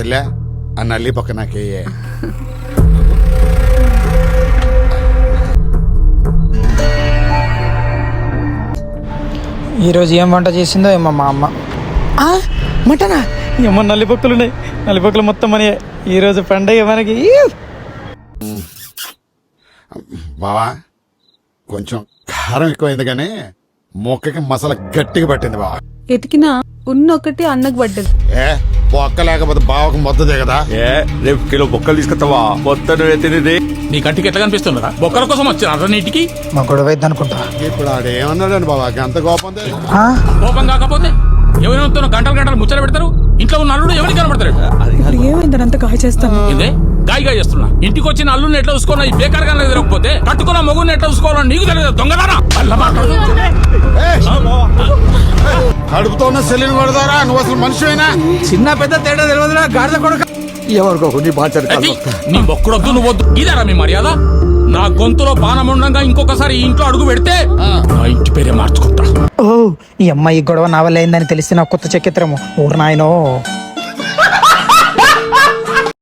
చెల్లె ఆ నల్లి పక్క నాకేయే. ఈరోజు ఏం వంట చేసిందో ఏమో మా అమ్మ. మటనా? ఏమో నల్లిపొక్కులు ఉన్నాయి, నల్లిపొక్కులు మొత్తం మనయే. ఈరోజు పండగ మనకి. బావా కొంచెం కారం ఎక్కువైంది కానీ మొక్కకి మసాలా గట్టిగా పట్టింది బావా. ఎతికినా ఉన్నొక్కటి అన్నకు పడ్డది. ఏ బొక్క లేకపోతే బావకు మొద్దదే కదా. రేపు కిలో బొక్కలు తీసుకొస్తావా? మొత్తం తినేది నీ కంటికి ఎట్లా కనిపిస్తుందా? బొక్కల కోసం వచ్చిన నీటికి మా గొడవ అయిద్ది అనుకుంటా. ఇప్పుడు ఆడేమన్నాడండి బావా అంత కోపం? కోపం కాకపోతే ఎవరితో గంటలు గంటలు ముచ్చట పెడతారు? ఇంట్లో ఉన్న అల్లుడు ఎవరికి కనబడతారు? ఏమైందని అంత కాయ చేస్తాను? ఇదే గాయగా చేస్తున్నా. ఇంటికి వచ్చిన అల్లుని ఎట్లా చూసుకోవాలో ఈ బేకారుగా తిరగకపోతే కట్టుకున్న మొగుని ఎట్లా చూసుకోవాలో నీకు తెలియదు. దొంగదానా కడుపుతో ఉన్న సెల్లిని కొడతారా? నువ్వు అసలు మనిషివేనా? చిన్న పెద్ద తేడా తెలియదురా గాడిద కొడుక. ఎవరికో నీ బాధ్యత. నీ మొక్కుడొద్దు నువ్వొద్దు. ఇదారా మీ మర్యాద? నా గొంతులో బాణం ఉండగా ఇంకొకసారి ఈ ఇంట్లో అడుగు పెడితే నా ఇంటి పేరే మార్చుకుంటా. ఓ ఈ అమ్మాయి గొడవ నా వల్ల అయిందని తెలిసి నాకు కొత్త చెక్కెత్తరము. ఊరు నాయనో.